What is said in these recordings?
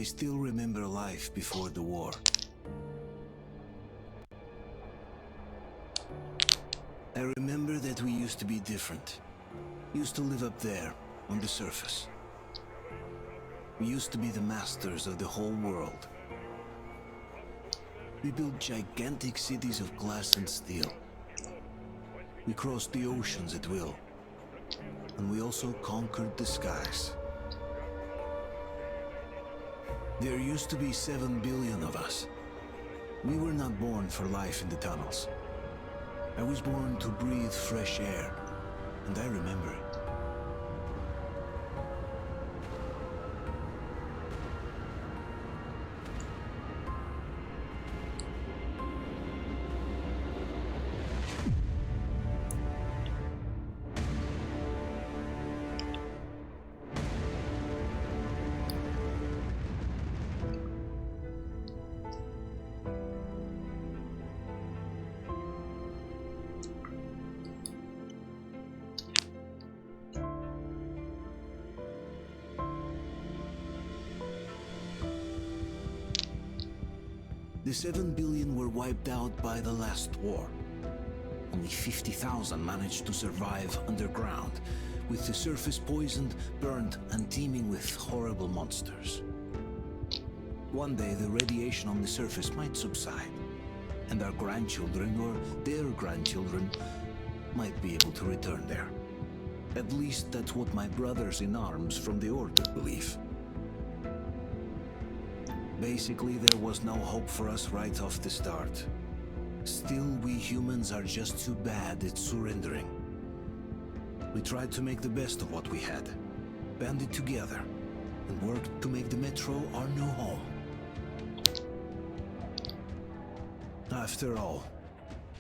still remember life before the war. I remember that we used to be different. Used to live up there, on the surface. We used to be the masters of the whole world. We built gigantic cities of glass and steel. We crossed the oceans at will. And we also conquered the skies. There used to be 7 billion of us. We were not born for life in the tunnels. I was born to breathe fresh air, and I remember it. The 7 billion were wiped out by the last war. Only 50,000 managed to survive underground, with the surface poisoned, burned, and teeming with horrible monsters. One day the radiation on the surface might subside, and our grandchildren or their grandchildren might be able to return there. At least that's what my brothers in arms from the Order believe. Basically, there was no hope for us right off the start. Still, we humans are just too bad at surrendering. We tried to make the best of what we had, banded together, and worked to make the Metro our new home. After all,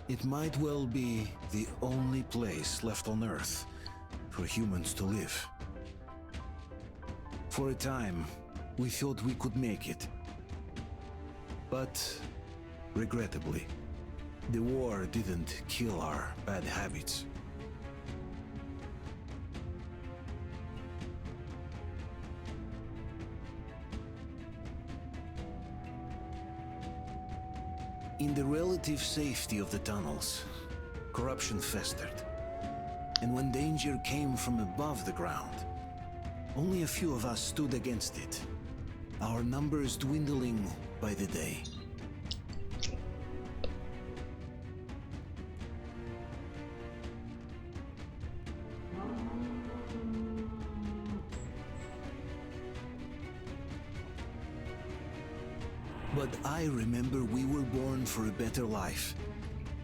it might well be the only place left on Earth for humans to live. For a time, we thought we could make it. But, regrettably, the war didn't kill our bad habits. In the relative safety of the tunnels, corruption festered. And when danger came from above the ground, only a few of us stood against it, our numbers dwindling by the day. But I remember we were born for a better life,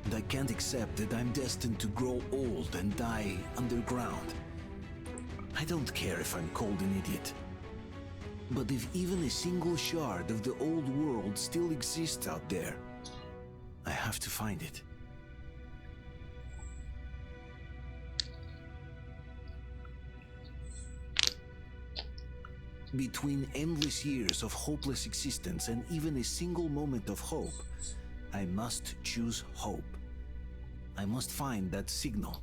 and I can't accept that I'm destined to grow old and die underground. I don't care if I'm called an idiot. But if even a single shard of the old world still exists out there, I have to find it. Between endless years of hopeless existence and even a single moment of hope, I must choose hope. I must find that signal.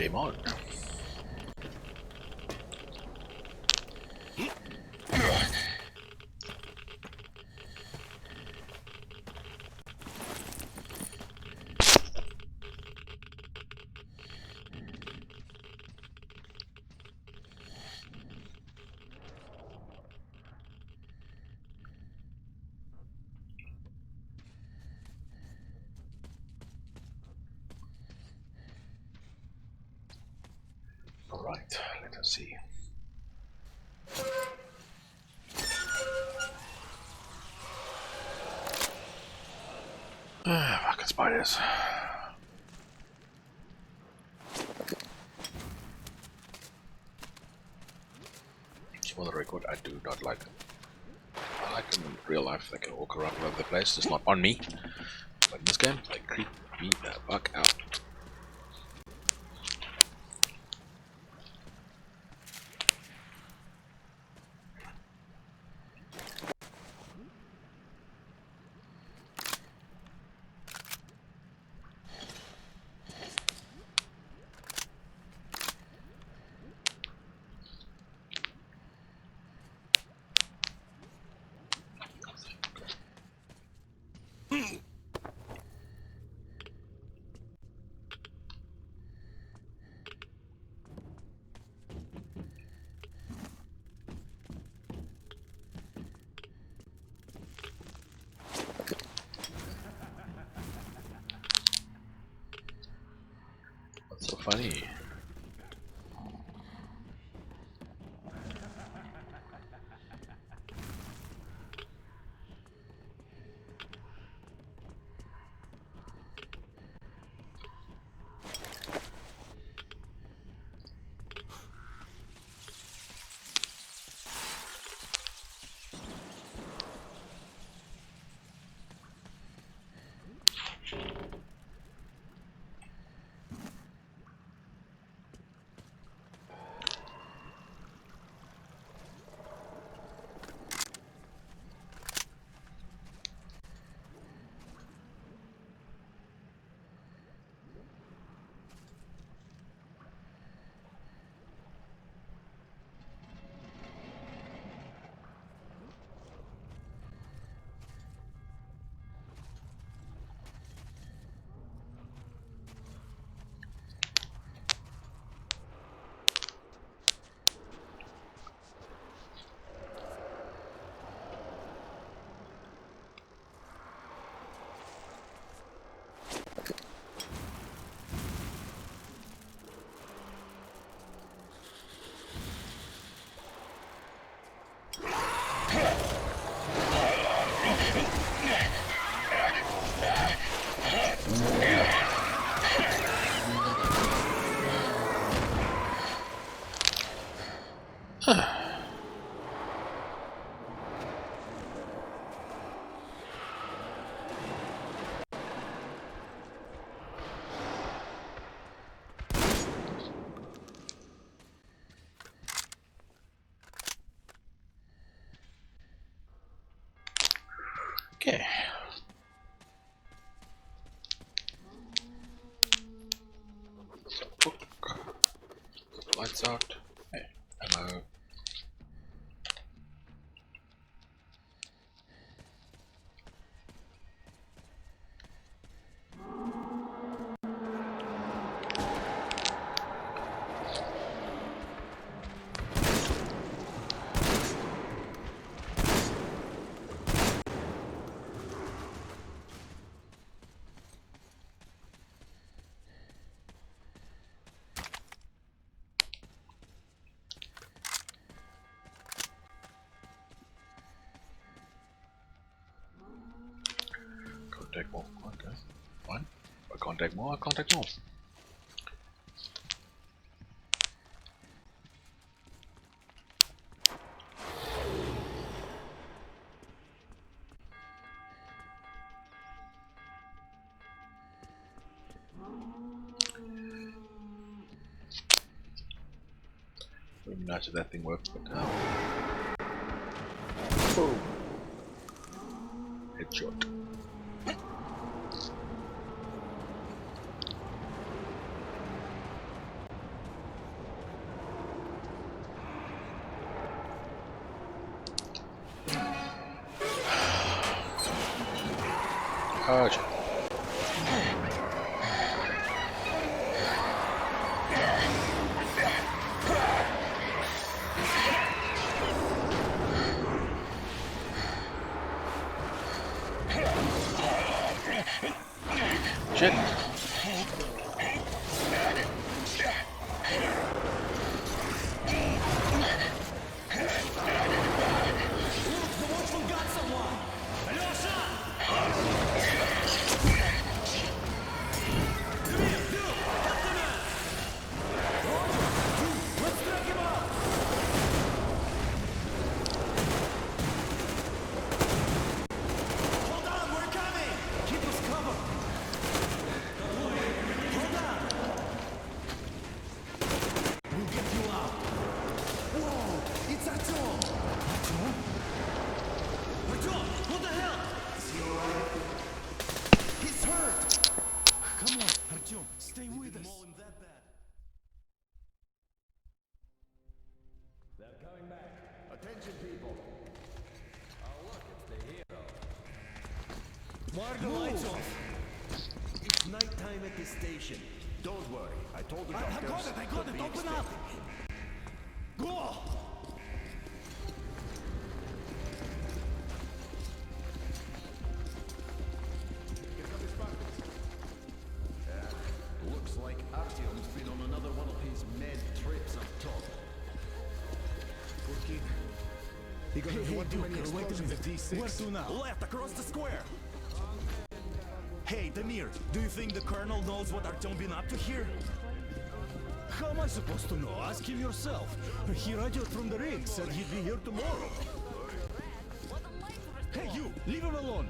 Game on. Alright, let us see. Fucking spiders. For the record, I do not like them. I like them in real life, they can walk around all over the place, just not on me. But in this game, they creep me the fuck out. What's so funny? Okay. Book. Lights out. Hey, hello. Contact more. Okay. Fine. I contact more, I contact more. Would be nice if that thing worked, but boom. Headshot. Shit. Mark the lights off. It's nighttime at the station. Don't worry, I told the I doctors. got it, open up! Go! Looks like Artyom's been on another one of his mad trips up top. Poor kid. He got into one too many explosions at D6. Where to now? Left, across the square. Hey, Damir, do you think the Colonel knows what Artyom been up to here? How am I supposed to know? Ask him yourself. He radioed from the ring, said he'd be here tomorrow. Hey, you! Leave him alone!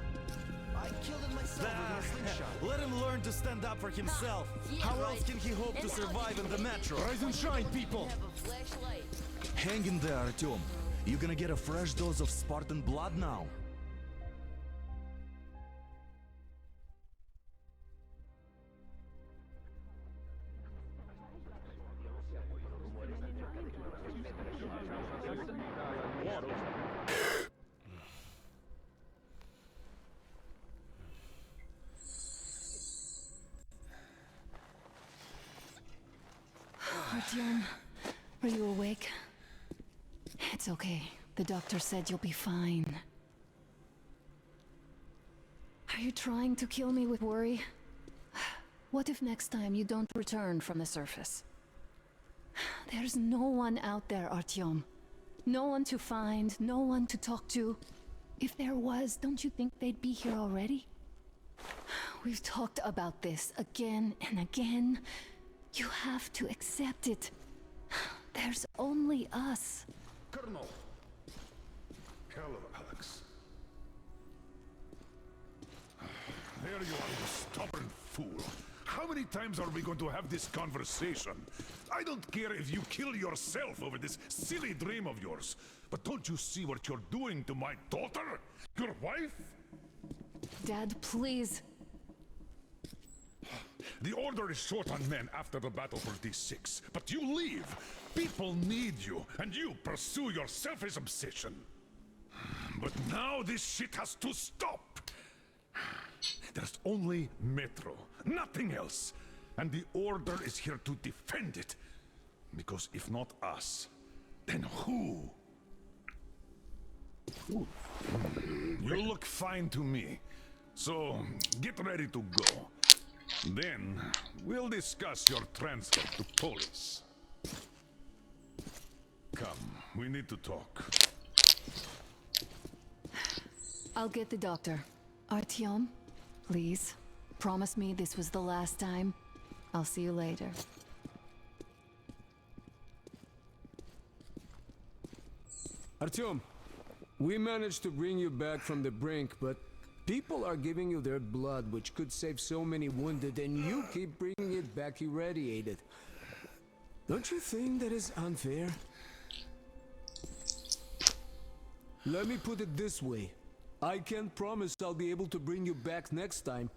I killed him myself with a slingshot. Let him learn to stand up for himself. How else can he hope to survive in the metro? Rise and shine, people! Hang in there, Artyom. You're gonna get a fresh dose of Spartan blood now. Artyom, are you awake? It's okay. The doctor said you'll be fine. Are you trying to kill me with worry? What if next time you don't return from the surface? There's no one out there, Artyom. No one to find, no one to talk to. If there was, don't you think they'd be here already? We've talked about this again and again. You have to accept it. There's only us. Colonel! Hello, Alex. There you are, you stubborn fool. How many times are we going to have this conversation? I don't care if you kill yourself over this silly dream of yours, but don't you see what you're doing to my daughter? Your wife? Dad, please. The Order is short on men after the battle for D6, but you leave. People need you, and you pursue your selfish obsession. But now this shit has to stop. There's only Metro, nothing else. And the Order is here to defend it. Because if not us, then who? You look fine to me. So, get ready to go. Then, we'll discuss your transfer to Polis. Come, we need to talk. I'll get the doctor. Artyom, please. Promise me this was the last time. I'll see you later. Artyom, we managed to bring you back from the brink, but people are giving you their blood, which could save so many wounded, and you keep bringing it back irradiated. Don't you think that is unfair? Let me put it this way. I can't promise I'll be able to bring you back next time.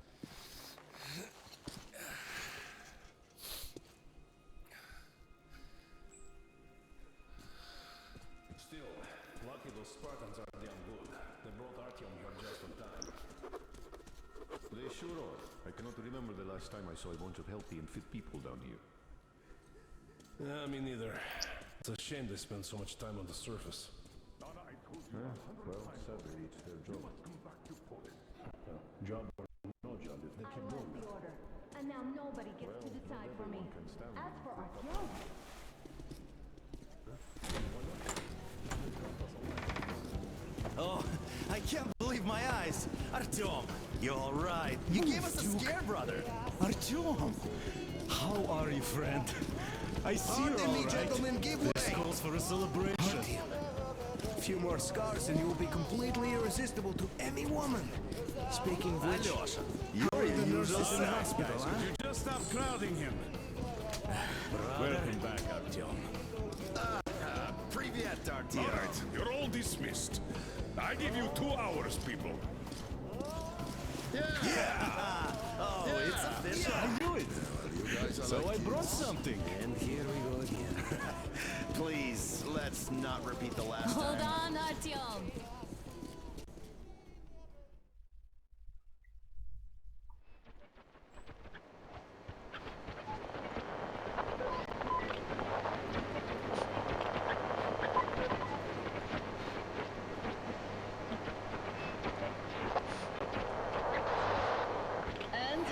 Still, lucky those Spartans are damn good. They brought Artyom here just in time. They sure are. I cannot remember the last time I saw a bunch of healthy and fit people down here. Me neither. It's a shame they spend so much time on the surface. Well, sadly, it's their job. Job or no job, if they keep going. for me. As for Artyom, Oh, I can't believe my eyes. Artyom, you all right? You gave us a scare, brother. Artyom, how are you, friend? I see you're all right. Gentlemen, give way. This calls for a celebration. A few more scars and you will be completely irresistible to any woman. Speaking of which, You're the nurses in the hospital, Guys, huh? could you just stop crowding him? Welcome back, Artyom. Привет, Artyom. All right, you're all dismissed. I give you 2 hours, people. Oh, it's official. I knew it. So I brought something. and here we go again. Please, let's not repeat the last Hold time. on, Artyom. And?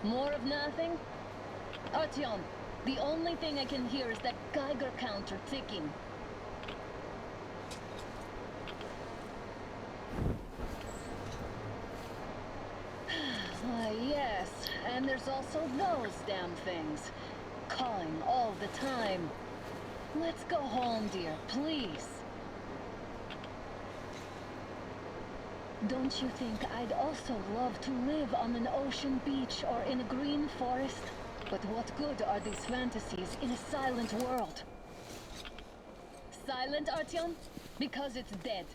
More of nothing? Artyom, the only thing I can hear is that Geiger counter ticking. Why, yes, and there's also those damn things. Calling all the time. Let's go home, dear, please. Don't you think I'd also love to live on an ocean beach or in a green forest? But what good are these fantasies in a silent world? Silent, Artyom? Because it's dead.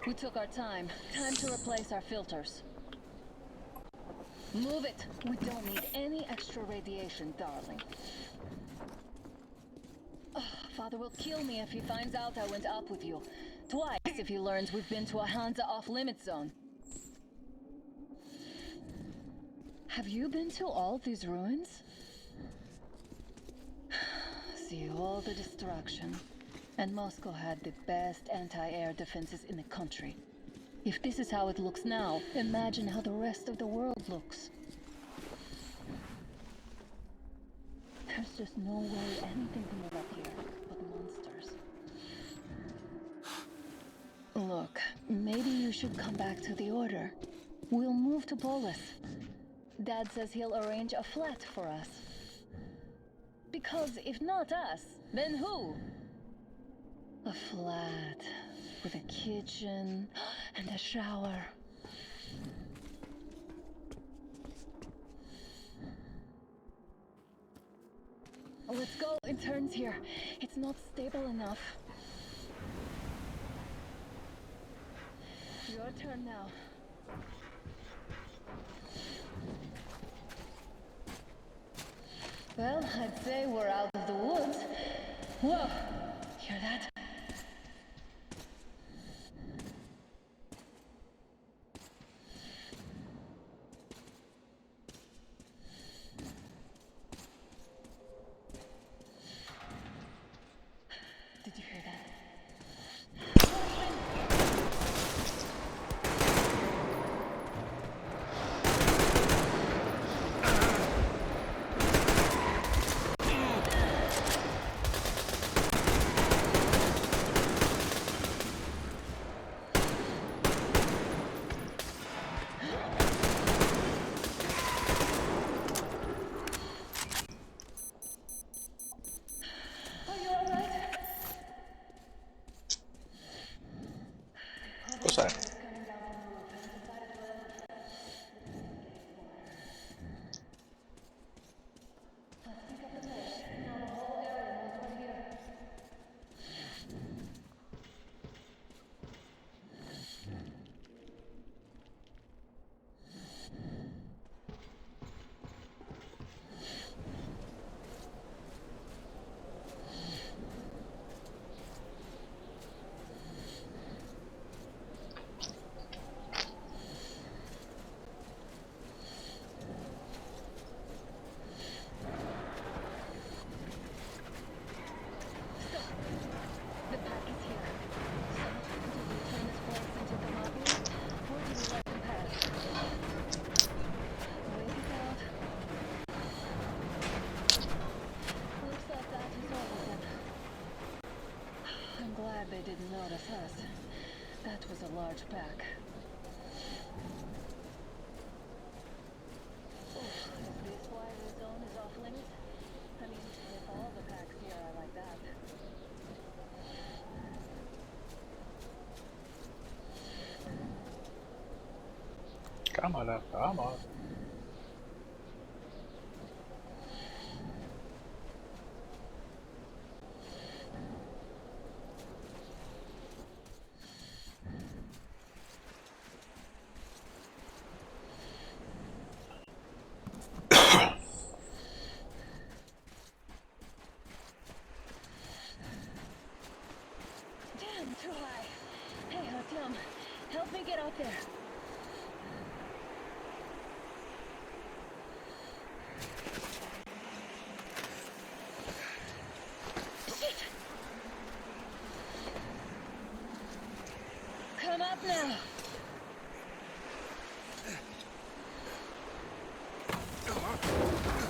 We took our time. Time to replace our filters. Move it. We don't need any extra radiation, darling. Oh, Father will kill me if he finds out I went up with you. Twice if he learns we've been to a Hansa off-limit zone. Have you been to all these ruins? See all the destruction. And Moscow had the best anti-air defenses in the country. If this is how it looks now, imagine how the rest of the world looks. There's just no way anything can live up here but monsters. Look, maybe you should come back to the Order. We'll move to Polis. Dad says he'll arrange a flat for us. Because if not us, then who? A flat with a kitchen and a shower. Let's go, interns here. It's not stable enough. Your turn now. Well, I'd say we're out of the woods. Whoa! Hear that? Did you hear that? Are you alright? What's that? glad they didn't notice us. That was a large pack. Oof, if this wire zone is off limits, I mean, if all the packs here are like that. Come on up, come on. Damn, too high. Hey, Artyom, help me get out there. Shit! Come up now.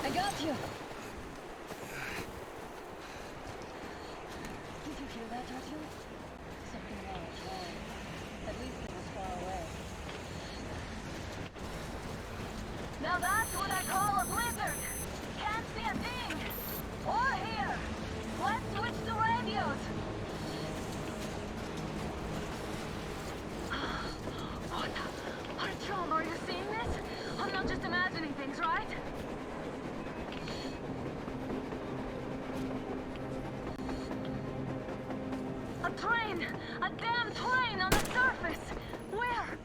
I got you. Did you hear that, Artyom? Something wrong. At least it was far away. Now that's what I call a blizzard. Can't see a thing. Or hear. Let's switch to radios. What? Artyom, are you seeing this? I'm not just imagining things, right? A train! A damn train on the surface! Where?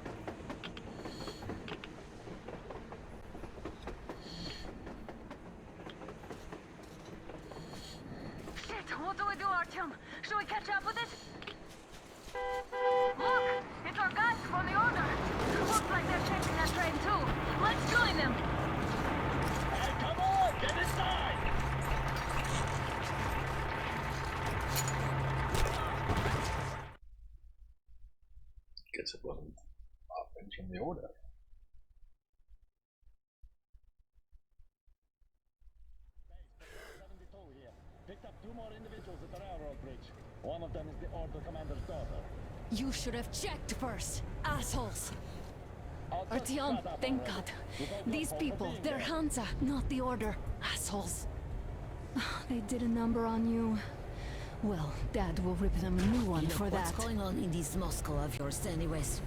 Shit, what do we do, Artyom? Should we catch up with it? Look! It's our guys from the Order! Looks like they're chasing that train too. Let's join them! Hey, come on! Get inside! Guess it wasn't offense from the Order. Here. Picked up 2 more individuals at the railroad bridge. One of them is the Order commander's daughter. You should have checked first, assholes! I'll just Artyom, shut up thank already. God. You don't These look for people, being they're there. Hansa, not the Order. Assholes. They did a number on you. Well, Dad will rip them a new one for What's that. going on in this Moscow of yours anyways?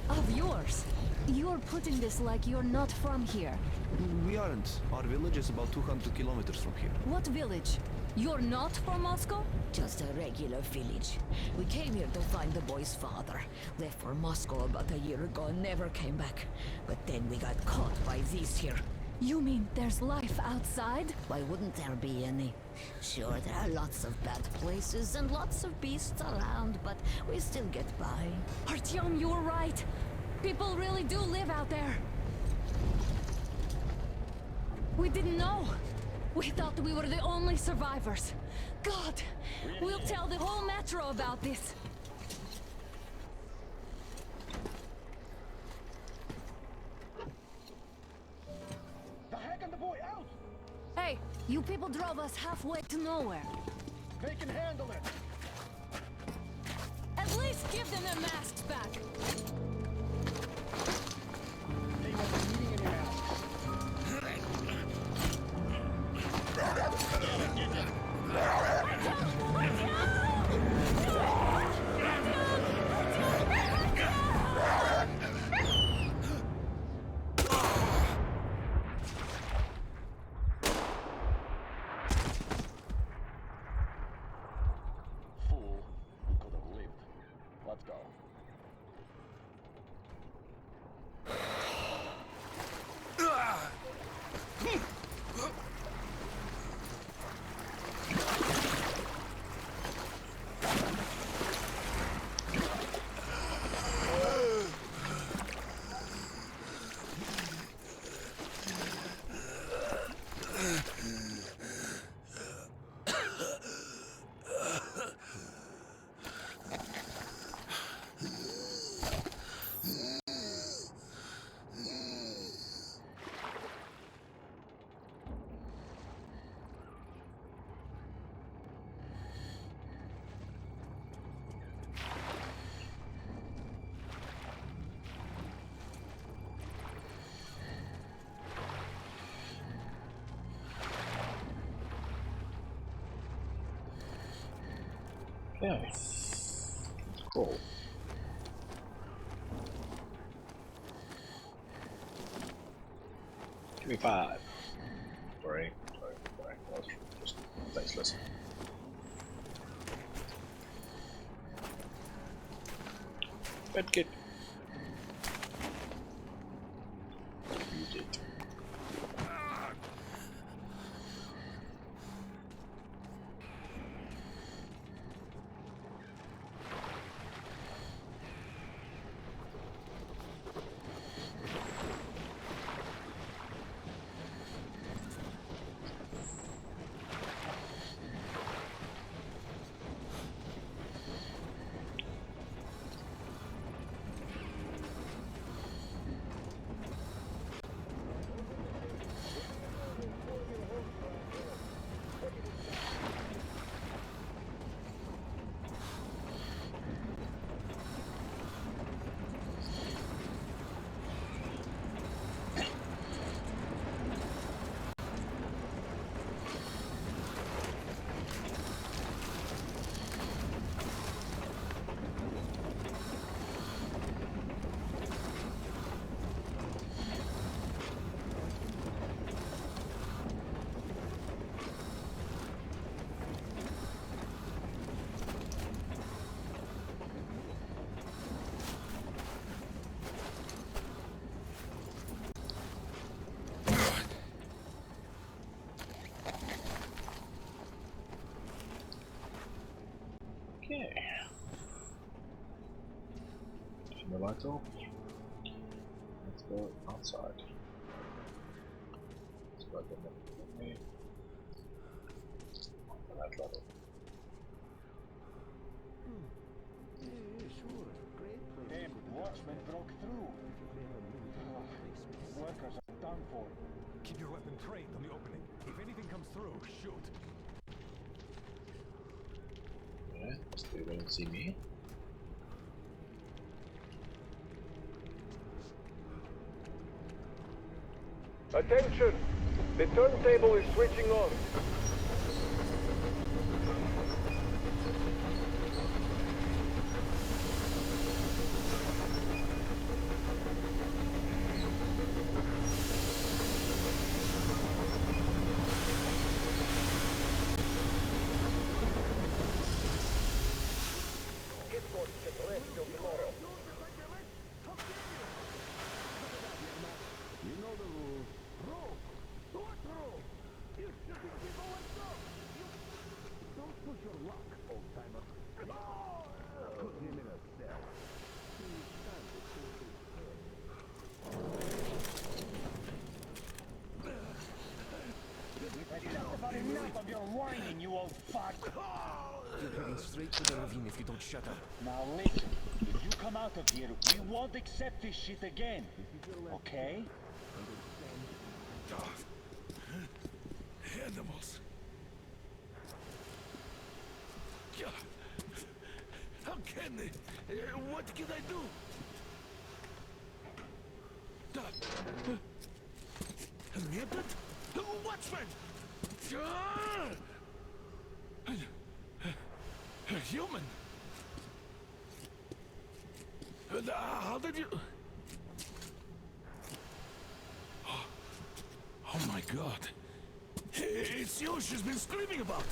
Of yours? You're putting this like you're not from here. We aren't. Our village is about 200 kilometers from here. What village? You're not from Moscow? Just a regular village. We came here to find the boy's father. Left for Moscow about a year ago and never came back. But then we got caught by these here. You mean there's life outside? Why wouldn't there be any? Sure, there are lots of bad places and lots of beasts around, but we still get by. Artyom, you were right. People really do live out there. We didn't know. We thought we were the only survivors. God, we'll tell the whole metro about this. The heck and the boy out! Hey, you people drove us halfway to nowhere. They can handle it! At least give them their masks back. They won't be needing any masks. Fool, we could have lived. Let's go. Okay. Let's crawl. Give me 5. Sorry. That was just tasteless. Medkit. Use it. Okay. Turn the lights off. Let's go outside. Let's go to the that level. Damn watchmen broke through. Workers are done for. Keep your weapon trained on the opening. If anything comes through, shoot. Yeah, they don't see me. Attention! The turntable is switching on. Enough of your whining, you old fuck! You're heading straight to the ravine if you don't shut up. Now listen, if you come out of here, we won't accept this shit again. Okay? Animals. How can they? What can I do? Mutant? Watchman! A human? How did you... Oh my god. It's you she's been screaming about.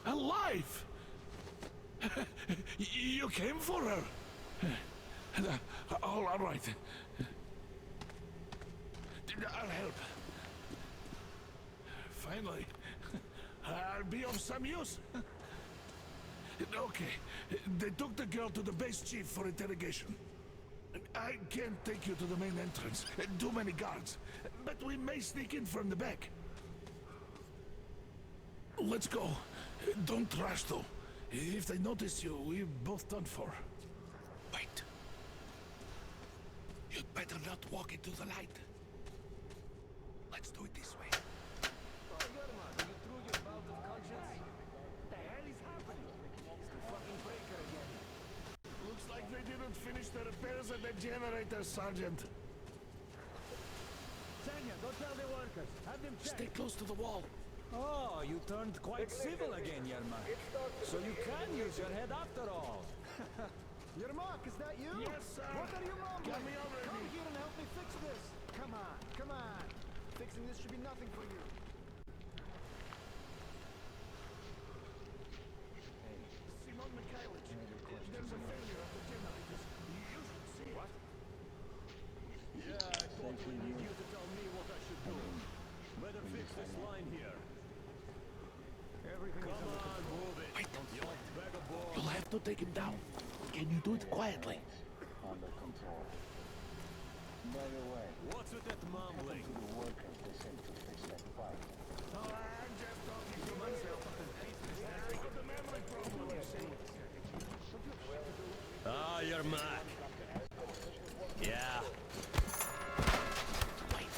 Alive! You came for her. All right. I'll help. Finally, I'll be of some use. Okay, they took the girl to the base chief for interrogation. I can't take you to the main entrance. Too many guards. But we may sneak in from the back. Let's go. Don't rush though. If they notice you, we're both done for. Wait. You'd better not walk into the light. Let's do it this way. Looks like they didn't finish the repairs at the generator, Sergeant. Sanya, go tell the workers. Have them check. Stay close to the wall. Oh, you turned quite civil again, Yermak. So you can use your head after all. Yermak, is that you? Yes, sir. What are you mumbling? Get me over Come here. here and help me fix this. Come on, come on. Fixing this should be nothing for you. Simon Mikhailovich, there's a failure of the generators. You should see it. What? Yeah, I thought we need you to tell me what I should do. Better fix this line here. Everything Come on, move it. Wait. You bag of balls. You'll have to take him down. Can you do it quietly? Under control. By the way, what's with that mumbling? The workers they sent to fix that pipe. Oh, I'm just talking to myself. I've got a memory problem, you see. Ah, you're Mac. Yeah. Wait.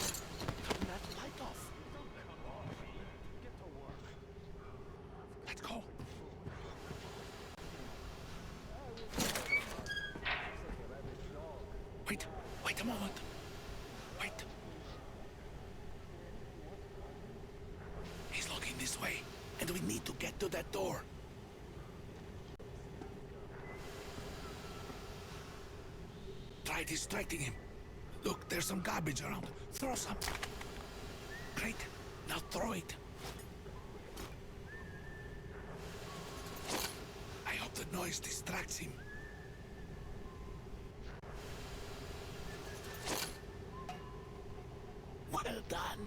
Turn that light off. Let's go. Wait a moment. Wait. He's looking this way, and we need to get to that door. Try distracting him. Look, there's some garbage around. Throw some. Great. Now throw it. I hope the noise distracts him. Well done.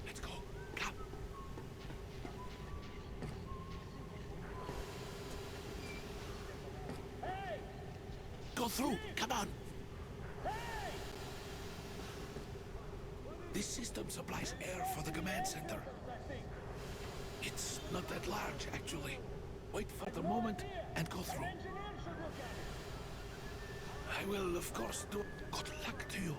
Let's go. Come. Go through. Come on. This system supplies air for the command center. It's not that large, actually. Wait for the moment and go through. I will, of course, do. Good luck to you.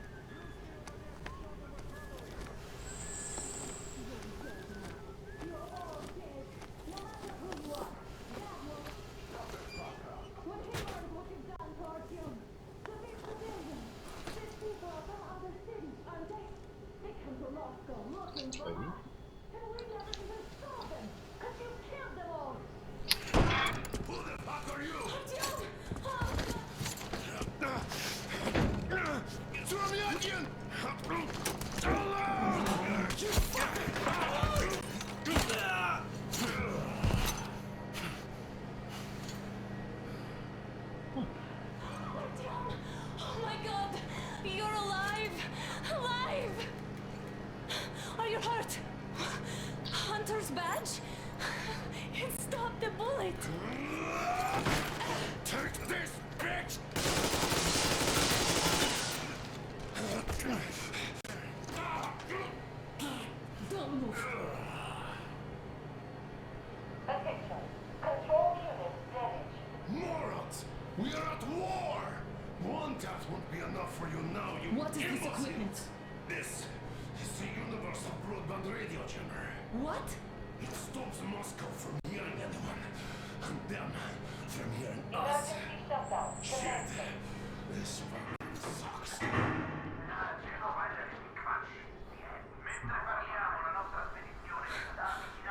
Who the fuck are you? Oh my god! You're alive! Alive! Are you hurt? Hunter's badge? It stopped the bullet! Take this, bitch! Don't move! Attention. Control unit damaged. Morons! We are at war! One death won't be enough for you now, you What is this imbecile. equipment? This is the Universal Broadband Radio Jammer. What? It stops Moscow from hearing anyone, and them from hearing us. Emergency shutdown. Shit! This fucking sucks.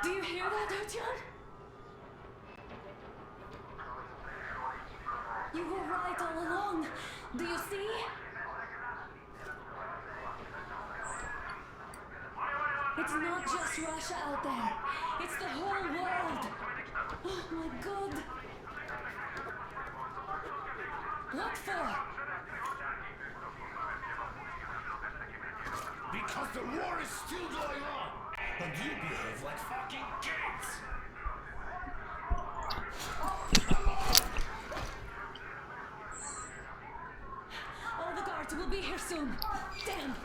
Do you hear that, Artyom? You were right all along. Do you see? It's not just Russia out there. It's the whole world. Oh my god. What for? Because the war is still going on, and you behave like fucking kids! All the guards will be here soon. Damn.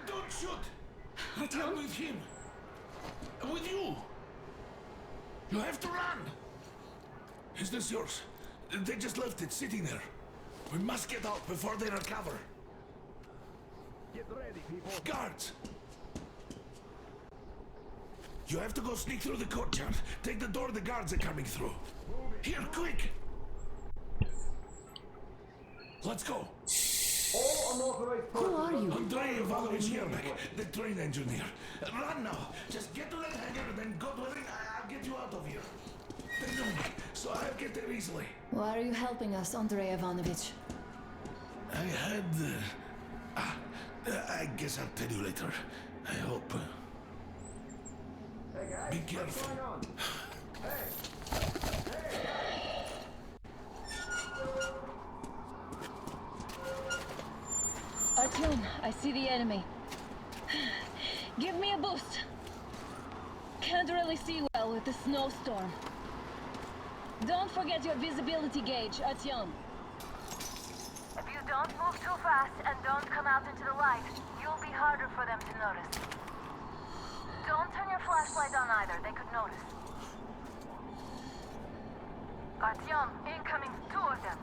Don't shoot! Artyom? I'm with him! With you! You have to run! Is this yours? They just left it sitting there. We must get out before they recover. Get ready, people. Guards! You have to go sneak through the courtyard. Take the door the guards are coming through. Here, quick! Let's go. Who are you? Andrei Ivanovich Yermak, the train engineer. Run now. Just get to that hangar and then go to it. I'll get you out of here. They know me, so I'll get there easily. Why are you helping us, Andrei Ivanovich? I had... I guess I'll tell you later. I hope. Be careful. Artyom, I see the enemy. Give me a boost. Can't really see well with the snowstorm. Don't forget your visibility gauge, Artyom. If you don't move too fast and don't come out into the light, you'll be harder for them to notice. Don't turn your flashlight on either, they could notice. Artyom, incoming, 2 of them.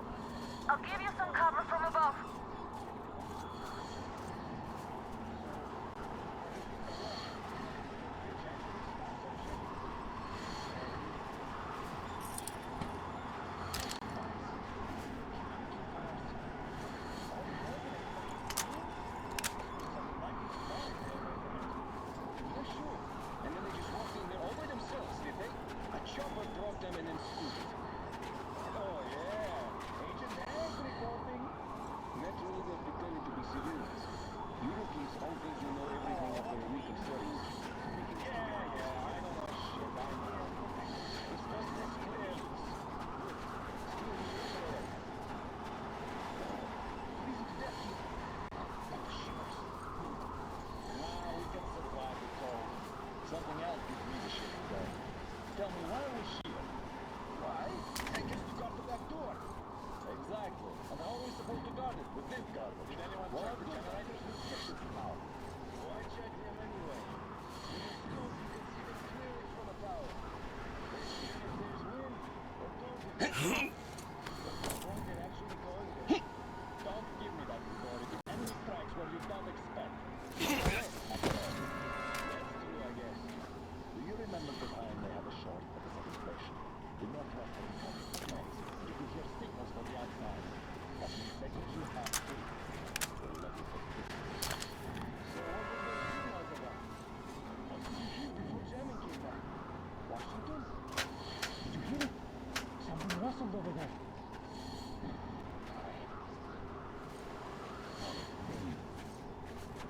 I'll give you some cover from above. Something else gives me the shit. Tell me, why was she? Why? I guess to guard the back door. Exactly. And how are we supposed to guard it? With this guard? Did anyone check the generator's restrictions now? Why check them anyway? Because you can see them clearly from a tower. Let's see if there's wind or don't get it. Won't it actually go there? Don't give me that authority. Enemy strikes where you don't expect. Do you remember the time they had a short at the second station? The northwestern coast place. You could hear signals from the outside. That means they could you have to. Well, let me take this. So what were those signals about? What did you hear before jamming came back? Washington? Did you hear it? Something rustled over there.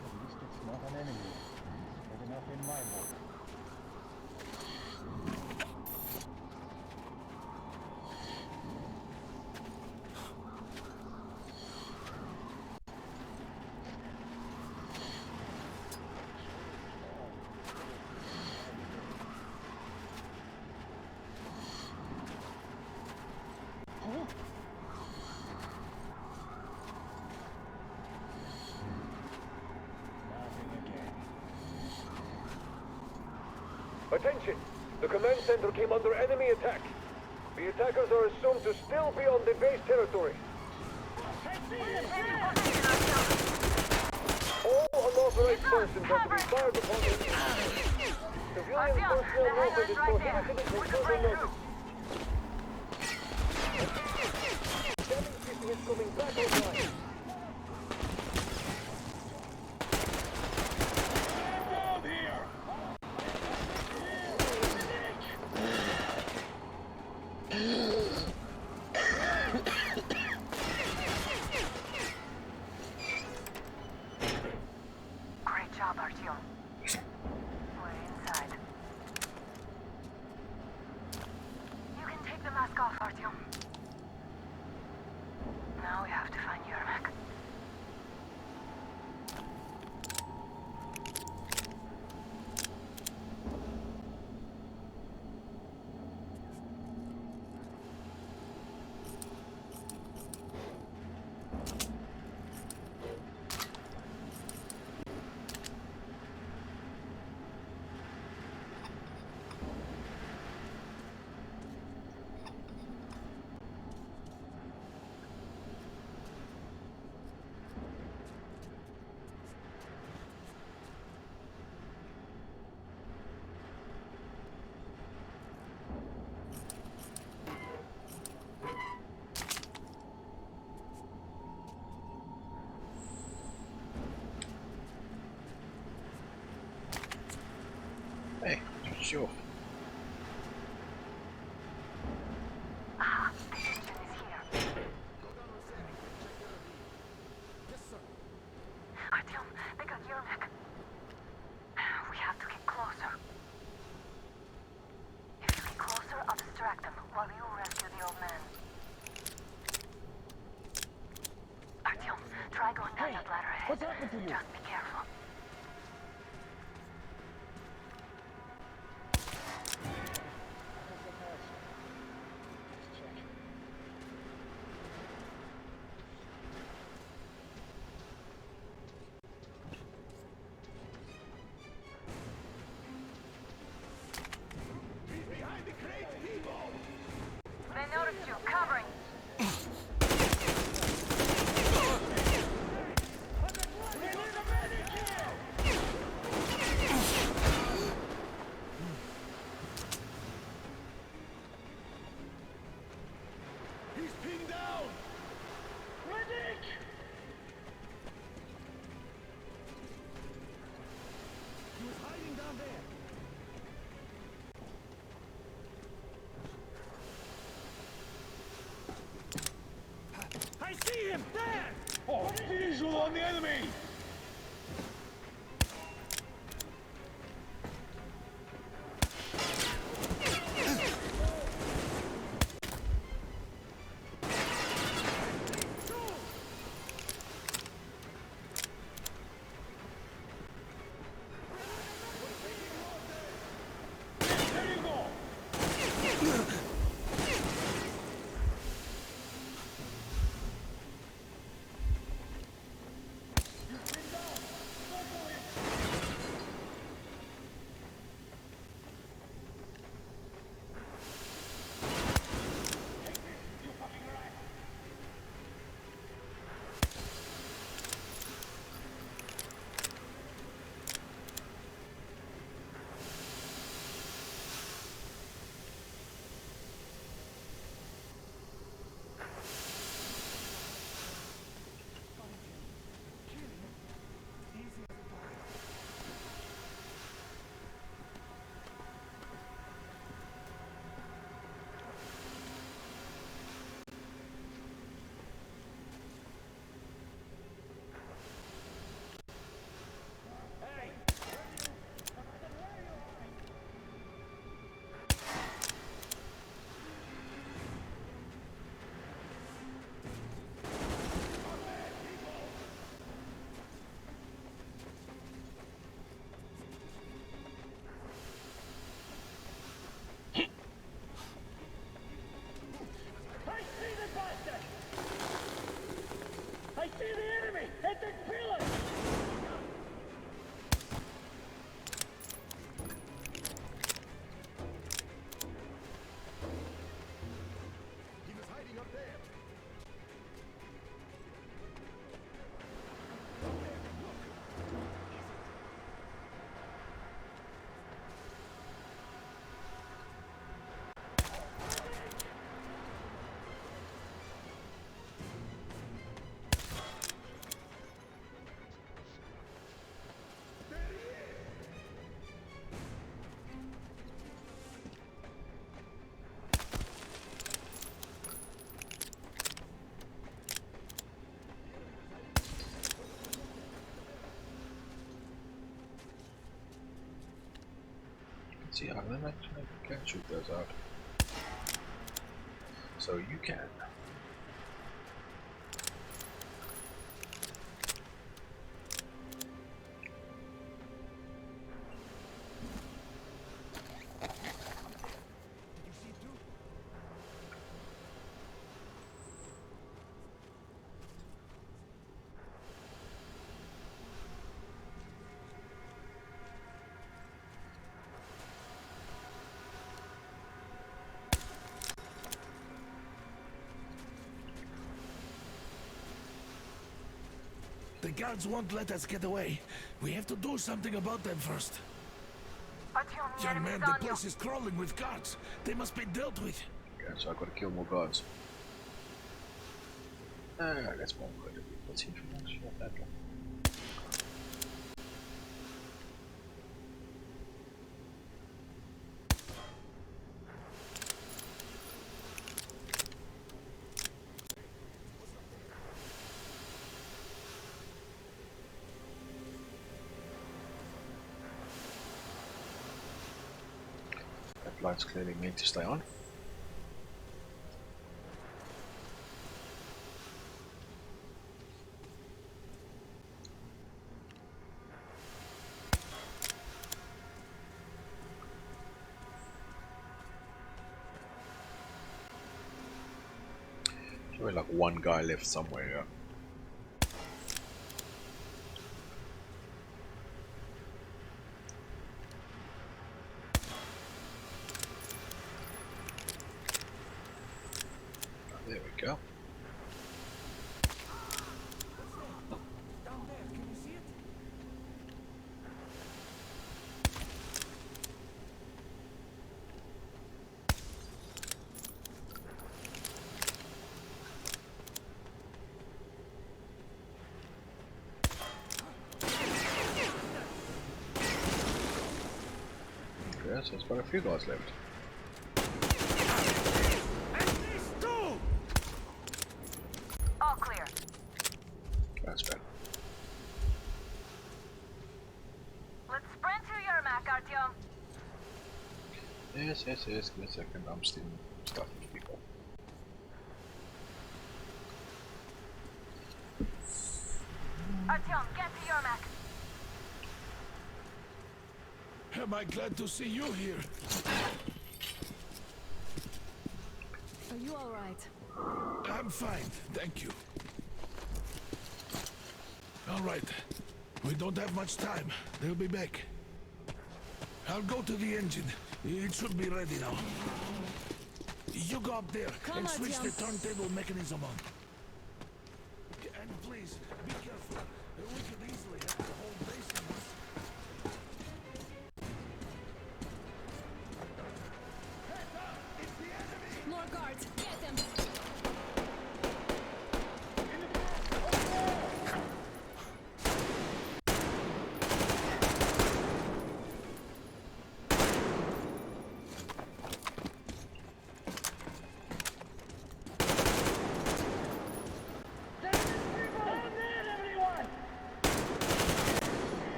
At least it's not an enemy. Good enough in my book. Attention! The command center came under enemy attack. The attackers are assumed to still be on the base territory. All unauthorized persons are to be fired upon immediately. Civilian personnel movement is prohibited until further notice. Jamming system is coming back online. Great job, Artyom. We're inside. finish you off. Aha, the engine is here. Artyom, they got Yermak. We have to get closer. If you get closer, I'll distract them while you rescue the old man. Artyom, try going down that ladder ahead. What's happened to you? Just be careful. They noticed you. Covering. He's pinned down! Medic! He was hiding down there. I see him! There! Oh, visual on the enemy! There you go! I see the bastard! I see the enemy at the pillar! He was hiding up there. See how then I can shoot those out. So you can. The guards won't let us get away. We have to do something about them first. Artyom, the Young enemy's man, the on you. place is crawling with guards. They must be dealt with. Okay, so I gotta kill more guards. That's more good. What's information of that one? Lights clearly meant to stay on. There's like one guy left somewhere here. There we go. Down there, can you see it? Okay, so there's quite a few guys left. All clear. That's bad. Let's sprint to Yermak, Artyom. Yes. Give me a second. I'm still stuff with people. Artyom, get to Yermak. Am I glad to see you here? Are you all right? I'm fine, thank you. All right, we don't have much time. They'll be back. I'll go to the engine. It should be ready now. You go up there and switch the turntable mechanism on. And please, be careful. We could easily have the whole base on us. More guards, get them!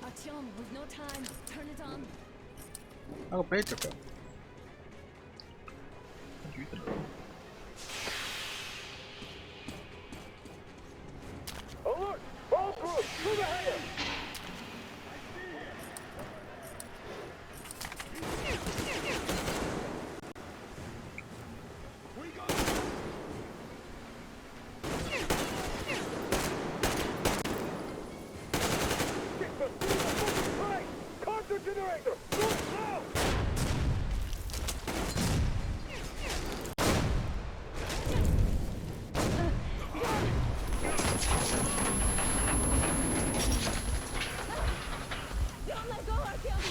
Artyom, we've no time. Turn it on. Oh, Petrika. What are you doing? Alert! All crew, through the hangar! Counter generator! Go now! Don't let go, Artyom!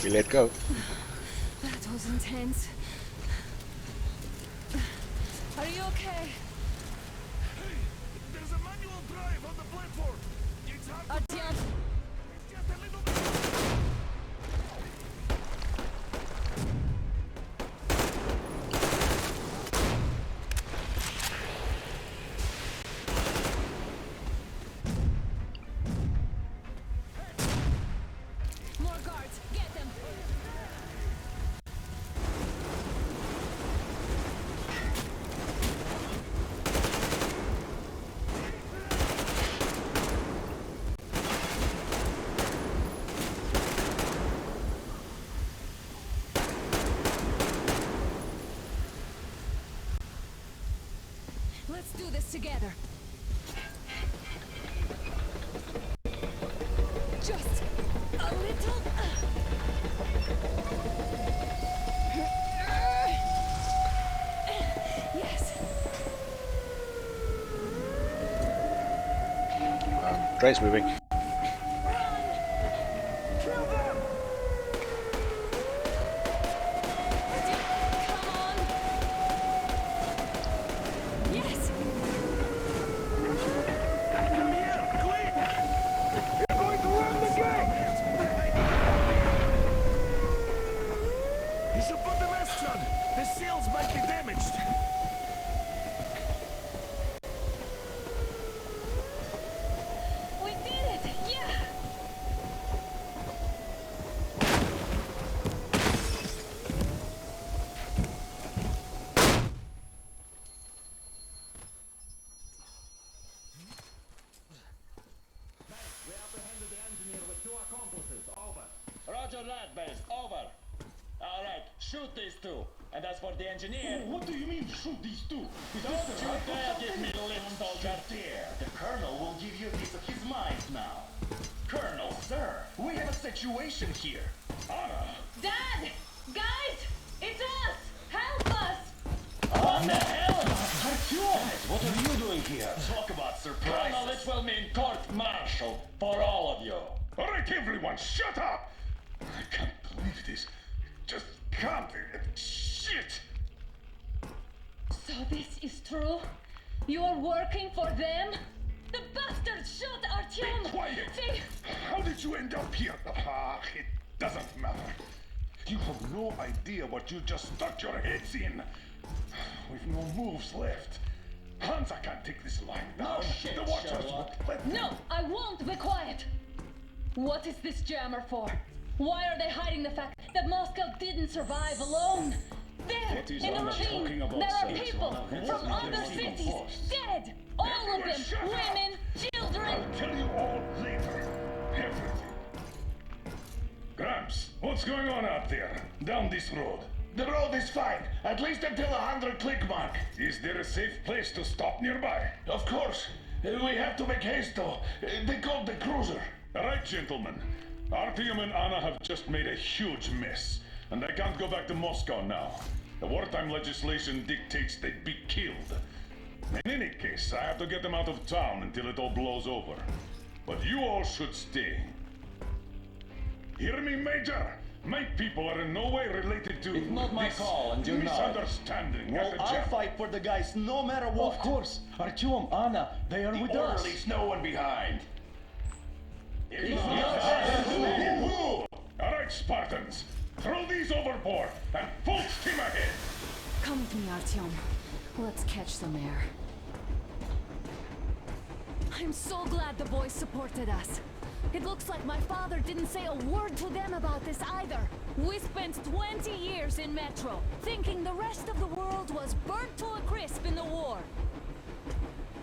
We let go. That was intense. Are you okay? Hey, there's a manual drive on the platform. It's hard to Artyom! just a little bit. More guards, get them! Let's do this together. Just a little. Yes. Train's moving. Come on. Yes. You're going to run the gate! It's about the Mestron! The sails might be damaged! We did it! Yeah! Roger that, base. Over. All right, shoot these two. And as for the engineer... What do you mean, shoot these two? Is Don't this the you right or dare give something? me lip, soldier. There, the Colonel will give you a piece of his mind now. Colonel, sir, we have a situation here. Anna! Dad! Guys! It's us! Help us! What the hell? Guys, what are you doing here? Talk about surprises. Colonel, it will mean court-martial for all of you. Alright, everyone, shut up! I can't believe this. Just can't. Shit! So this is true? You're working for them? The bastards shot Artyom! Be quiet! They... How did you end up here? It doesn't matter. You have no idea what you just stuck your heads in. We've no moves left. Hansa can't take this line down. shit, The Watchers Sherlock. won't let No, I won't be quiet! What is this jammer for? Why are they hiding the fact that Moscow didn't survive alone? There, What is in the Anna ravine, talking about, there are sir? people It's from not other even cities, forced. dead! All of them, Shut up. women, children! I'll tell you all later. Everything. Gramps, what's going on out there? Down this road? The road is fine, at least until 100 click mark. Is there a safe place to stop nearby? Of course. We have to make haste though. They called the cruiser. All right, gentlemen. Artyom and Anna have just made a huge mess, and they can't go back to Moscow now. The wartime legislation dictates they'd be killed. In any case, I have to get them out of town until it all blows over. But you all should stay. Hear me, Major? My people are in no way related to It's not my this call, and you know it. misunderstanding. Well, at the I'll jam. fight for the guys no matter what. Of course. Artyom, Anna, they are with us. Leaves no one behind. All right, Spartans. Throw these overboard and full steam ahead. Come with me, Artyom. Let's catch some air. I'm so glad the boys supported us. It looks like my father didn't say a word to them about this either. We spent 20 years in Metro, thinking the rest of the world was burnt to a crisp in the war.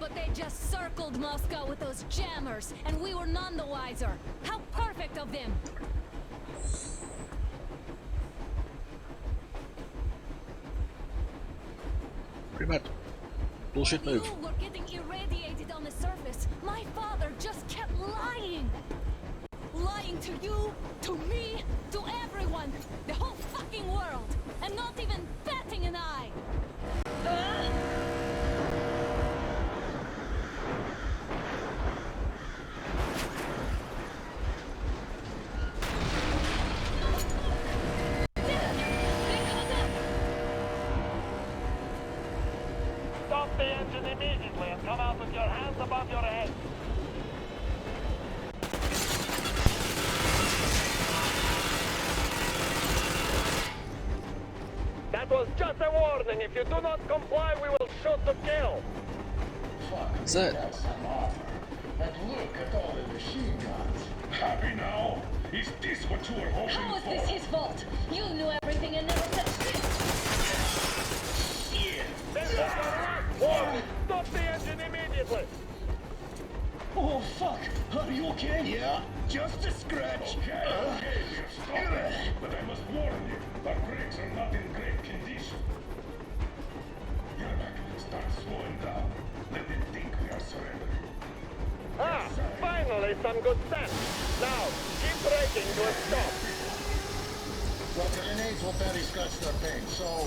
But they just circled Moscow with those jammers, and we were none the wiser. How perfect of them! Pretty bad. Bullshit move. You were getting irradiated on the surface. My father just kept lying. Lying to you, to me, to everyone. The whole fucking world. And not even batting an eye. Stop the engine immediately and come out with your hands above your head. That was just a warning. If you do not comply, we will shoot to kill. That's it. And look at all the machine guns. Happy now? Is this what you were hoping How is for? this his fault? You knew everything and never touched it. Warning! Stop the engine immediately! Oh, fuck. Are you okay? Yeah, just a scratch. Okay, we're stopping. But I must warn you, our brakes are not in great condition. Yermak, start slowing down. Let them think we are surrendering. Ah, finally some good sense. Now, keep braking to a stop. Well, grenades will barely scratch their paint, so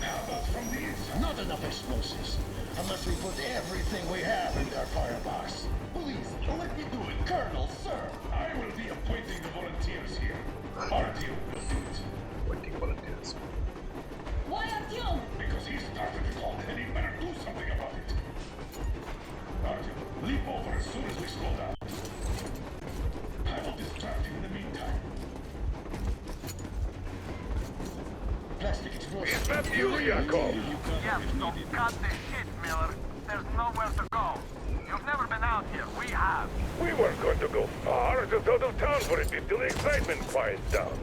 How about from the inside? not enough explosives. Unless we put everything we have in their firebox. Please, let me do it, Colonel, sir. I will be appointing the volunteers here. Artyom will do it. Waiting volunteers. Why Artyom? Because he started it all, and he better do something about it. Artyom, leap over as soon as we slow down. I will distract him in the meantime. plastic explosion. Is that you, Yakov? Yes, so cut the shit, Miller. There's nowhere to go. You've never been out here. We have. We weren't going to go far, just out of town for a bit till the excitement quiets down.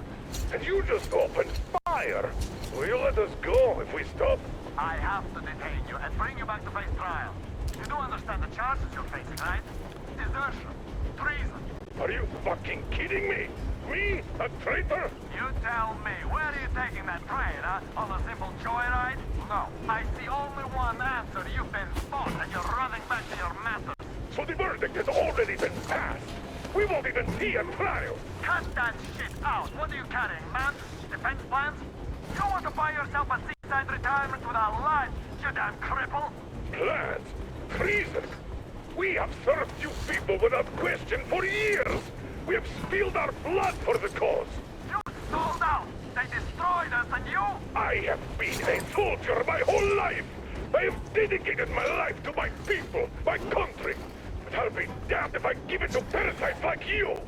And you just opened fire. Will you let us go if we stop? I have to detain you and bring you back to face trial. You do understand the charges you're facing, right? Desertion. Treason. Are you fucking kidding me? Me? A traitor? You tell me, where are you taking that train, huh? On a simple joyride? No. I see only one answer. You've been fought and you're running back to your masters. So the verdict has already been passed. We won't even see a trial. Cut that shit out. What are you carrying, man? Defense plans? You want to buy yourself a seaside retirement without life, you damn cripple? Plans? Treason? We have served you people without question for years. We have spilled our blood for the cause. You sold out. They destroyed us and you? I have been a soldier my whole life. I have dedicated my life to my people, my country. But I'll be damned if I give it to parasites like you.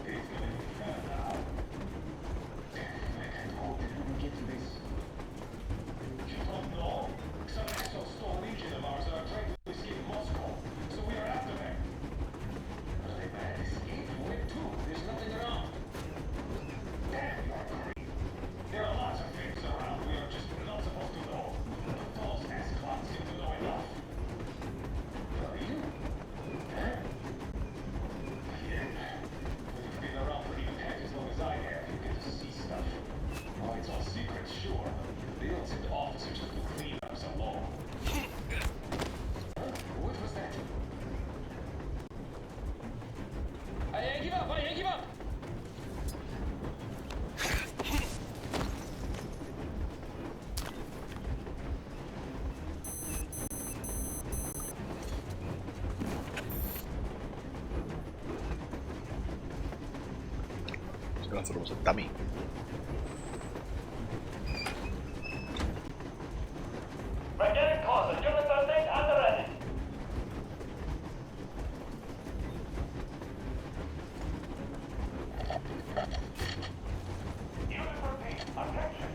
I thought it was a dummy. We're getting closer. Unit 13 under ready. Unit 13, attention.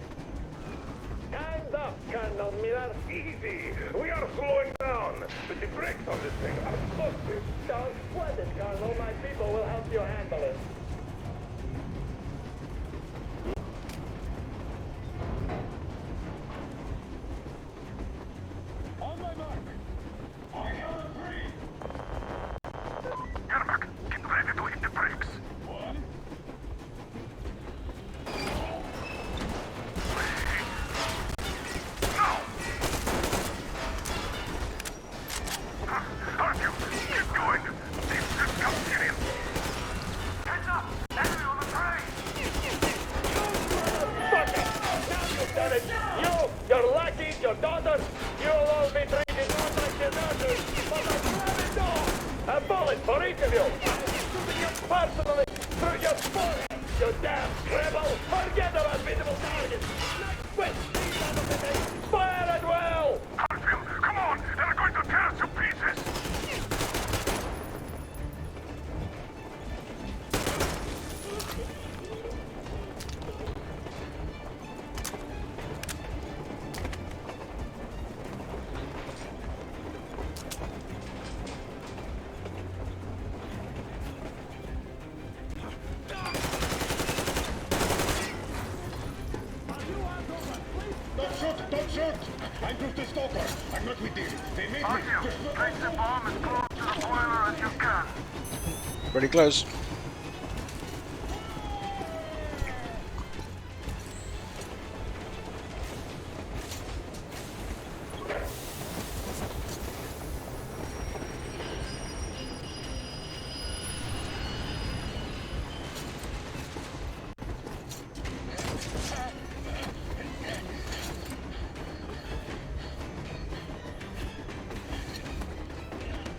Stand up, Colonel Miller. Easy. We are slowing down. But the brakes on this thing are busted. Don't sweat it, Colonel. My people will help you handle it. Don't shoot! I'm just a stalker. I'm not with them. They made me. Place the bomb as close to the boiler as you can. Pretty close.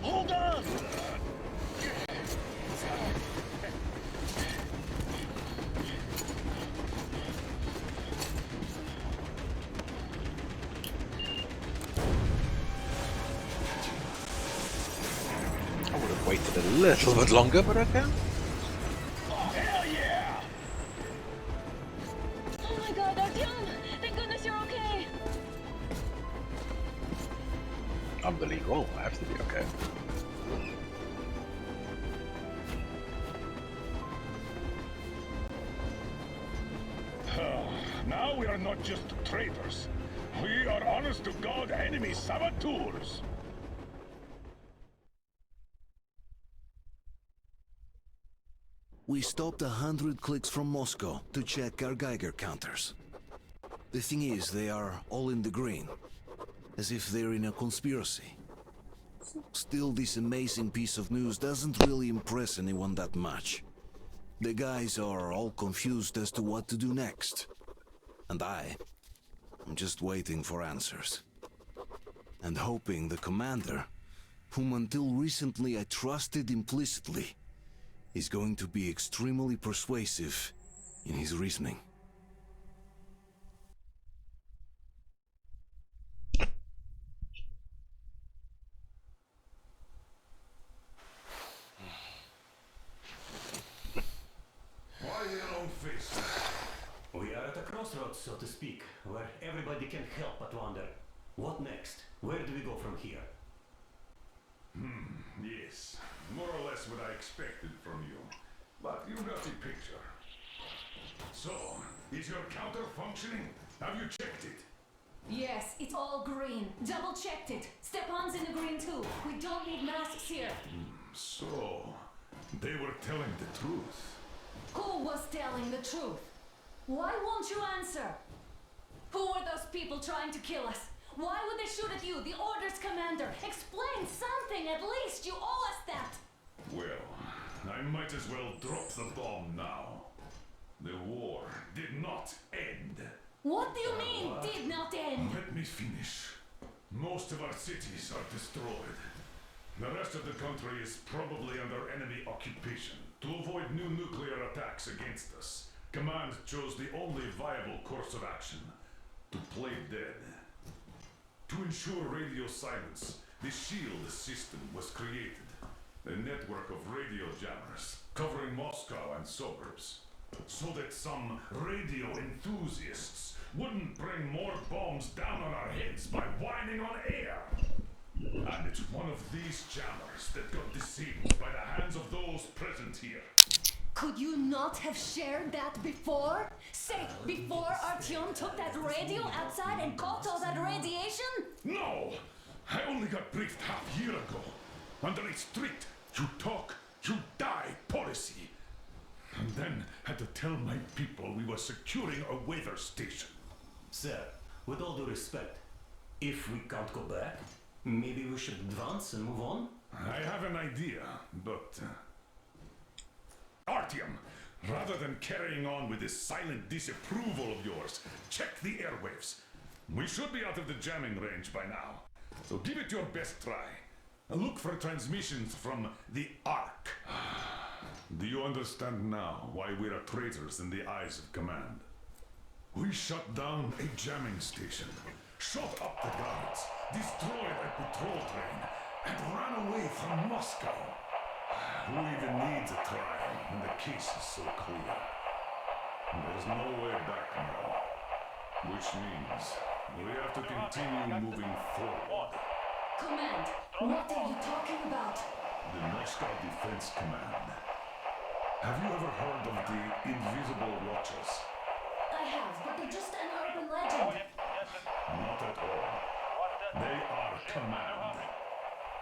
Hold on! I would have waited a little bit longer, but okay. Oh my god, Artyom! Thank goodness you're okay! I'm the lead role. I have to be okay. Now we are not just traitors. We are honest-to-God enemy saboteurs. We stopped 100 clicks from Moscow to check our Geiger counters. The thing is, they are all in the green, as if they're in a conspiracy. Still, this amazing piece of news doesn't really impress anyone that much. The guys are all confused as to what to do next. And I'm just waiting for answers. And hoping the commander, whom until recently I trusted implicitly, is going to be extremely persuasive in his reasoning. Why yellow face? We are at a crossroads, so to speak, where everybody can help but wonder, what next? Where do we go from here? Yes, more or less what I expected from you. But you got the picture. So, is your counter functioning? Have you checked it? Yes, it's all green. Double checked it. Stepan's in the green too. We don't need masks here. So, they were telling the truth. Who was telling the truth? Why won't you answer? Who were those people trying to kill us? Why would they shoot at you, the Order's commander? Explain something, at least. You owe us that. Well, I might as well drop the bomb now. The war did not end. What do you mean, did not end? Let me finish. Most of our cities are destroyed. The rest of the country is probably under enemy occupation. To avoid new nuclear attacks against us, Command chose the only viable course of action: to play dead. To ensure radio silence, the SHIELD system was created. A network of radio jammers covering Moscow and suburbs. So that some radio enthusiasts wouldn't bring more bombs down on our heads by whining on air. And it's one of these jammers that got disabled by the hands of those present here. Could you not have shared that before? Say, before Artyom took that radio outside and caught all that radiation? No! I only got briefed half year ago. Under a strict, you talk, you die policy. And then had to tell my people we were securing a weather station. Sir, with all due respect, if we can't go back, maybe we should advance and move on? I have an idea, but... Artyom, rather than carrying on with this silent disapproval of yours, check the airwaves. We should be out of the jamming range by now. So give it your best try. Look for transmissions from the Ark. Do you understand now why we are traitors in the eyes of Command? We shut down a jamming station, shot up the guards, destroyed a patrol train, and ran away from Moscow. Who even needs a trial when the case is so clear? There's no way back now. Which means we have to continue moving forward. Command, what are you talking about? The Moscow Defense Command. Have you ever heard of the Invisible Watchers? I have, but they're just an urban legend. Not at all. They are Command.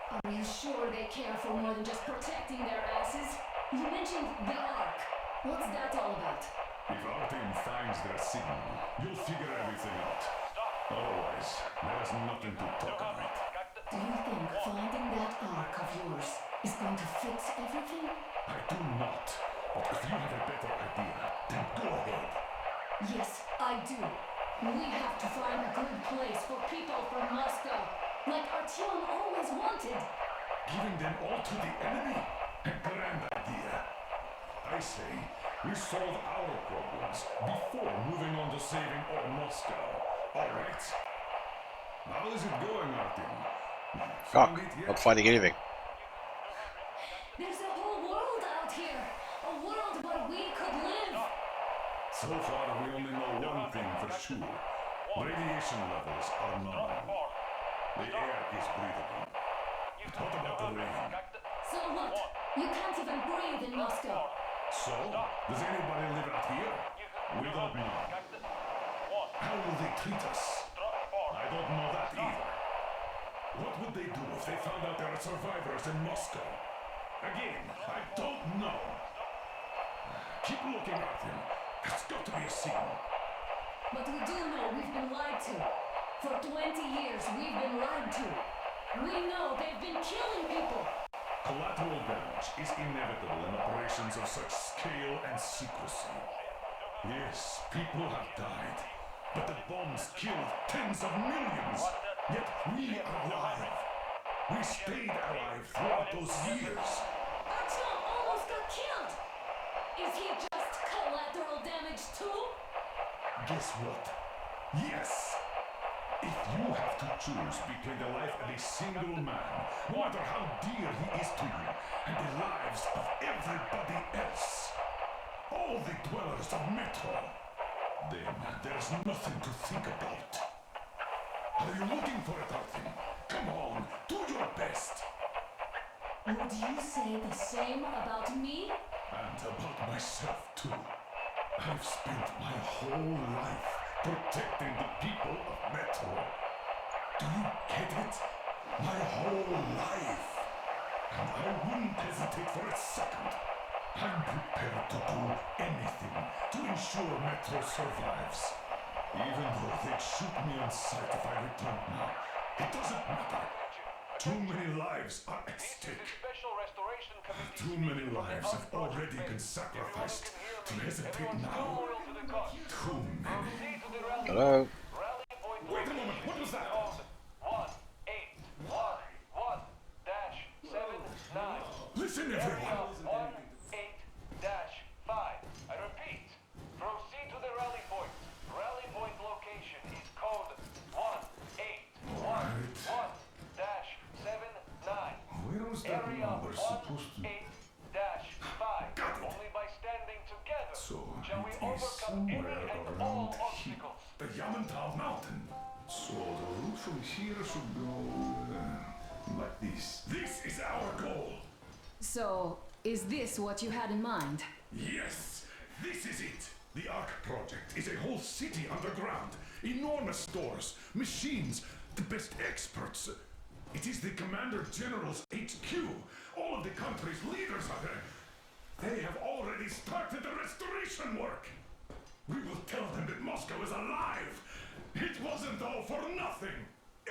Are you sure they care for more than just protecting their asses? You mentioned the Ark. What's that all about? If our team finds their signal, you'll figure everything out. Otherwise, there's nothing to talk about. Do you think finding that Ark of yours is going to fix everything? I do not. But if you have a better idea, then go ahead. Yes, I do. We have to find a good place for people from Moscow, like Artyom always wanted. Giving them all to the enemy? A grand idea. I say, we solve our problems before moving on to saving all Moscow. All right? How is it going, Artyom? Fuck, not finding anything. There's a whole world out here. A world where we could live. So far, we only know one thing for sure. Radiation levels are known. The air is breathable. But what about the rain? So what? You can't even breathe in Moscow. So, does anybody live out here? We don't know. How will they treat us? I don't know that either. What would they do if they found out there are survivors in Moscow? Again, I don't know. Keep looking at them. There's got to be a signal. But we do know we've been lied to. For 20 years, we've been lied to. We know they've been killing people. Collateral damage is inevitable in operations of such scale and secrecy. Yes, people have died, but the bombs killed tens of millions. Yet we are alive. We stayed alive throughout those years. Artyom almost got killed. Is he just collateral damage too? Guess what? Yes. If you have to choose between the life of a single man, no matter how dear he is to you, and the lives of everybody else, all the dwellers of Metro, then there's nothing to think about. Are you looking for it, Artyom? Come on, do your best. Would you say the same about me? And about myself, too. I've spent my whole life protecting the people of Metro. Do you get it? My whole life. And I wouldn't hesitate for a second. I'm prepared to do anything to ensure Metro survives. Even though they'd shoot me on sight if I returned now. It doesn't matter. Too many lives are at stake. Too many lives have already been sacrificed to hesitate now. Too many. Hello? Wait a moment, what was that? 1811-79. Listen, everyone. 18-5. I repeat, proceed to the rally point. Rally point location is code 1811-79. Where was that Area number supposed to... 18-5. Only by standing together So shall we it is overcome any somewhere and all around here. obstacles. The Yamantau Mountain. So the route from here should go like this. This is our goal. So, is this what you had in mind? Yes, this is it. The Ark Project is a whole city underground. Enormous stores, machines, the best experts. It is the Commander General's HQ. All of the country's leaders are there. They have already started the restoration work. We will tell them that Moscow is alive. It wasn't all for nothing.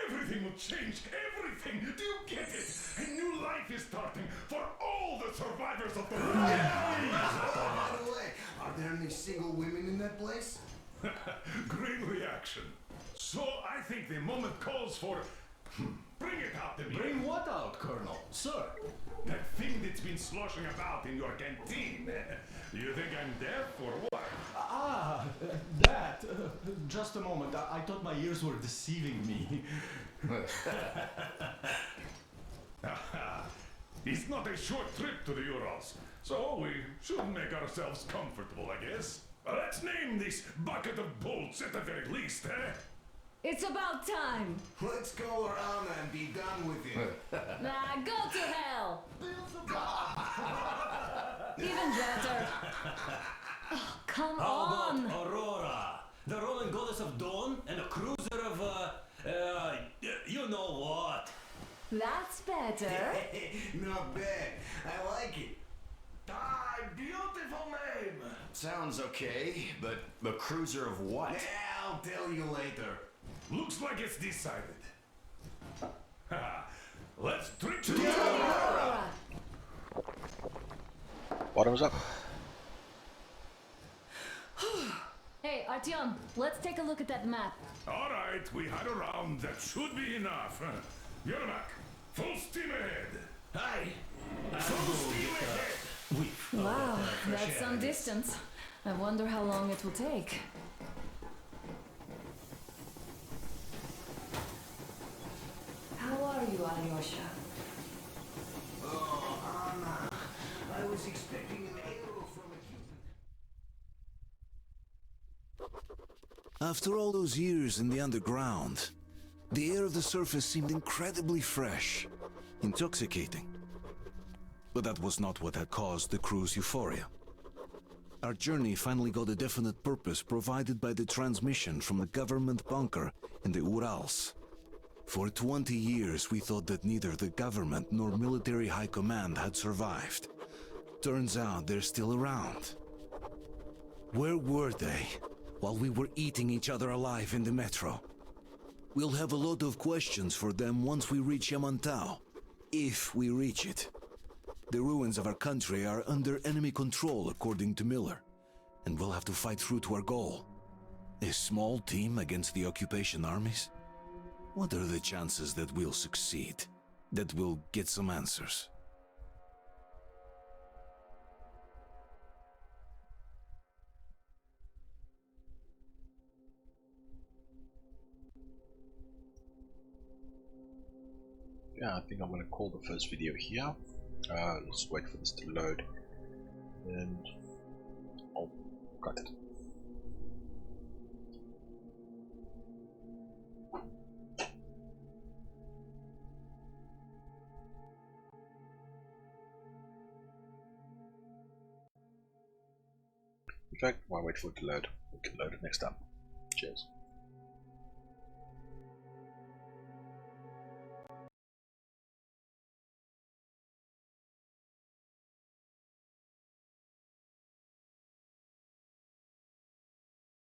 Everything will change. Everything. Do you get it? A new life is starting for all the survivors of the war. By the way, are there any single women in that place? Great reaction. So I think the moment calls for... Bring it out to me. Bring what out, Colonel? Sir? That thing that's been sloshing about in your canteen. You think I'm deaf or what? That. Just a moment. I thought my ears were deceiving me. It's not a short trip to the Urals, so we should make ourselves comfortable, I guess. Let's name this bucket of bolts at the very least, eh? It's about time! Let's call her Anna and be done with it. Nah, go to hell! Even better. Oh, come How on! about Aurora, the Roman goddess of dawn, and a cruiser of, you know what? That's better. Not bad. I like it. Ah, beautiful name! Sounds okay, but a cruiser of what? Yeah, I'll tell you later. Looks like it's decided. Let's drink to Aurora! Bottoms up. Hey, Artyom, let's take a look at that map. All right, we had a round. That should be enough. Yermak, full steam ahead. Hi. Full steam ahead. Wow, that's some distance. I wonder how long it will take. How are you, Alyosha? Oh, Anna. I was expecting an arrow from a human. After all those years in the underground, The air of the surface seemed incredibly fresh, intoxicating. But that was not what had caused the crew's euphoria. Our journey finally got a definite purpose provided by the transmission from the government bunker in the Urals. For 20 years we thought that neither the government nor military high command had survived. Turns out they're still around. Where were they while we were eating each other alive in the metro? We'll have a lot of questions for them once we reach Yamantau, if we reach it. The ruins of our country are under enemy control, according to Miller, and we'll have to fight through to our goal. A small team against the occupation armies? What are the chances that we'll succeed? That we'll get some answers? Yeah, I think I'm gonna call the first video here. Let's wait for this to load, and I'll cut it. In fact, while I wait for it to load, we can load it next time. Cheers.